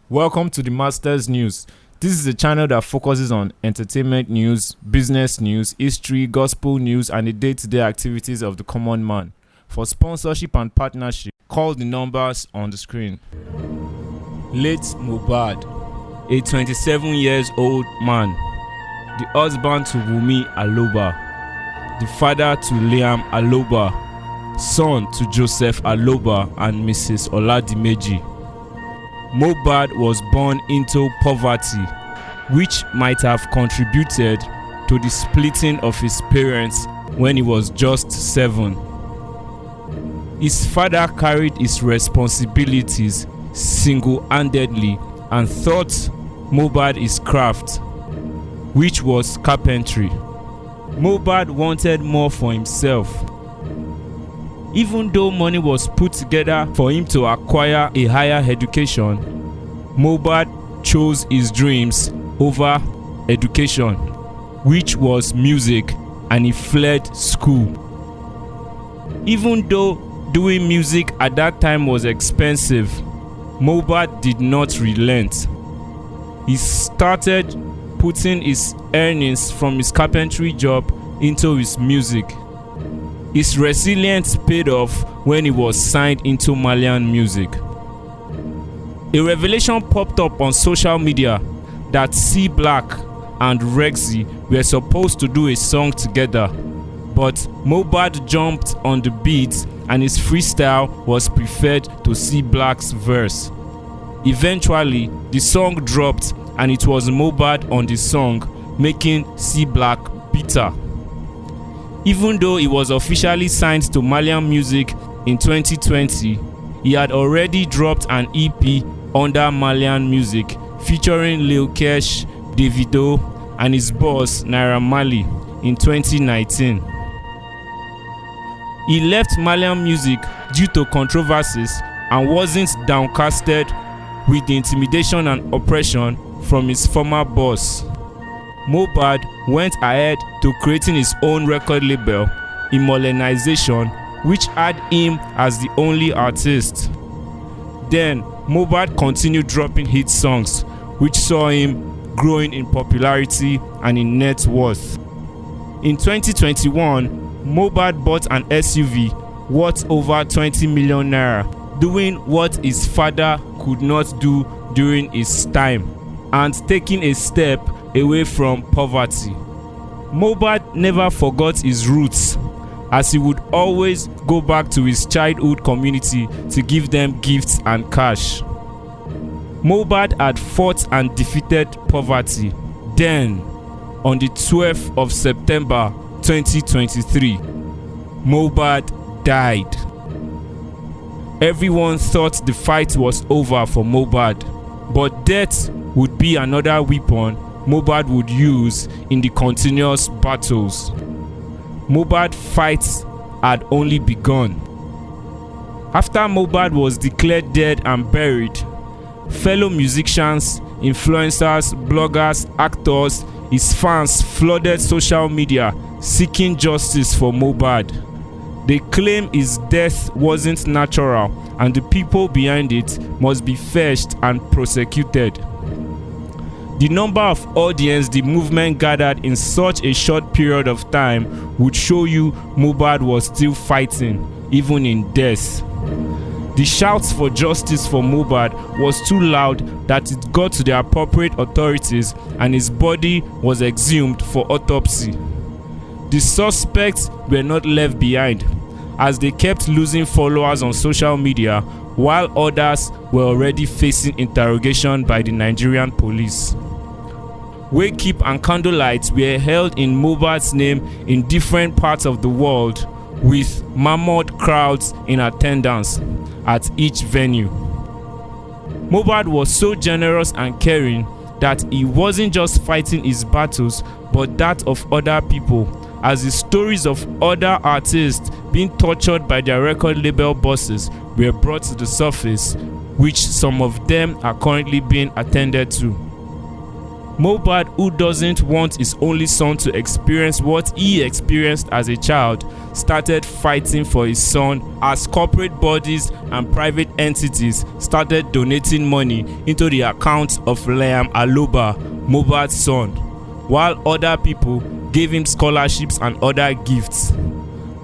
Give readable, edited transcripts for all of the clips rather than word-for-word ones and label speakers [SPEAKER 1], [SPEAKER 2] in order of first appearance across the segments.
[SPEAKER 1] Welcome to the Masters News. This is a channel that focuses on entertainment news, business news, history, gospel news, and the day-to-day activities of the common man. For sponsorship and partnership, call the numbers on the screen. Late Mohbad, a 27 years old man, the husband to Wunmi Aloba, the father to Liam Aloba, son to Joseph Aloba and Mrs. Oladimeji. Mohbad was born into poverty, which might have contributed to the splitting of his parents when he was just 7. His father carried his responsibilities single-handedly and taught Mohbad his craft, which was carpentry. Mohbad wanted more for himself. Even though money was put together for him to acquire a higher education, Mohbad chose his dreams over education, which was music, and he fled school. Even though doing music at that time was expensive, Mohbad did not relent. He started putting his earnings from his carpentry job into his music. His resilience paid off when he was signed into Malian music. A revelation popped up on social media that C Black and Rexy were supposed to do a song together, but Mohbad jumped on the beat and his freestyle was preferred to C Black's verse. Eventually, the song dropped and it was Mohbad on the song, making C Black bitter. Even though he was officially signed to Malian Music in 2020, he had already dropped an EP under Malian Music featuring Lil Kesh, Davido, and his boss Naira Marley in 2019. He left Malian Music due to controversies and wasn't downcasted with the intimidation and oppression from his former boss. Mohbad went ahead to creating his own record label, Immolenization, which had him as the only artist. Then, Mohbad continued dropping hit songs, which saw him growing in popularity and in net worth. In 2021, Mohbad bought an SUV worth over 20 million naira, doing what his father could not do during his time, and taking a step away from poverty. Mohbad never forgot his roots, as he would always go back to his childhood community to give them gifts and cash. Mohbad had fought and defeated poverty. Then, on the 12th of September 2023, Mohbad died. Everyone thought the fight was over for Mohbad, but death would be another weapon Mohbad would use in the continuous battles. Mohbad's fights had only begun. After Mohbad was declared dead and buried, fellow musicians, influencers, bloggers, actors, his fans flooded social media seeking justice for Mohbad. They claim his death wasn't natural and the people behind it must be fetched and prosecuted. The number of audience the movement gathered in such a short period of time would show you Mohbad was still fighting, even in death. The shouts for justice for Mohbad was too loud that it got to the appropriate authorities and his body was exhumed for autopsy. The suspects were not left behind, as they kept losing followers on social media while others were already facing interrogation by the Nigerian police. Wakekeep and candlelights were held in Mohbad's name in different parts of the world, with mammoth crowds in attendance at each venue. Mohbad was so generous and caring that he wasn't just fighting his battles but that of other people, as the stories of other artists being tortured by their record label bosses were brought to the surface, which some of them are currently being attended to. Mohbad, who doesn't want his only son to experience what he experienced as a child, started fighting for his son as corporate bodies and private entities started donating money into the account of Liam Aloba, Mohbad's son, while other people gave him scholarships and other gifts.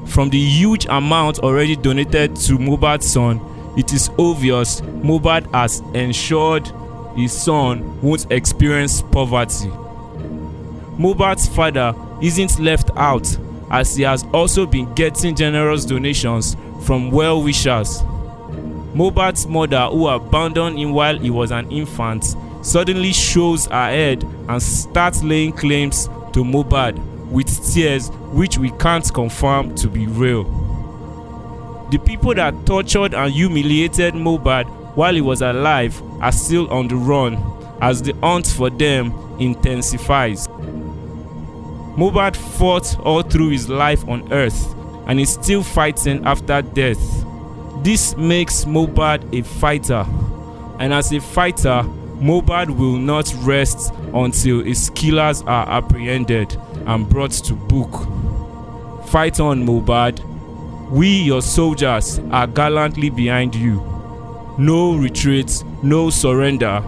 [SPEAKER 1] From the huge amount already donated to Mohbad's son, it is obvious Mohbad has ensured his son won't experience poverty. Mohbad's father isn't left out, as he has also been getting generous donations from well-wishers. Mohbad's mother, who abandoned him while he was an infant, suddenly shows her head and starts laying claims to Mohbad with tears which we can't confirm to be real. The people that tortured and humiliated Mohbad while he was alive are still on the run as the hunt for them intensifies. Mohbad fought all through his life on earth and is still fighting after death. This makes Mohbad a fighter, and as a fighter, Mohbad will not rest until his killers are apprehended and brought to book. Fight on, Mohbad. We, your soldiers, are gallantly behind you. No retreat, no surrender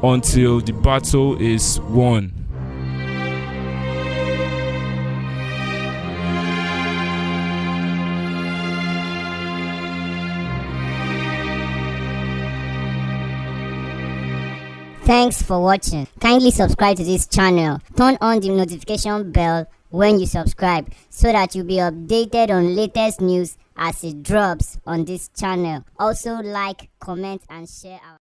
[SPEAKER 1] until the battle is won.
[SPEAKER 2] Thanks for watching. Kindly subscribe to this channel. Turn on the notification bell when you subscribe so that you'll be updated on latest news as it drops on this channel. Also like, comment and share our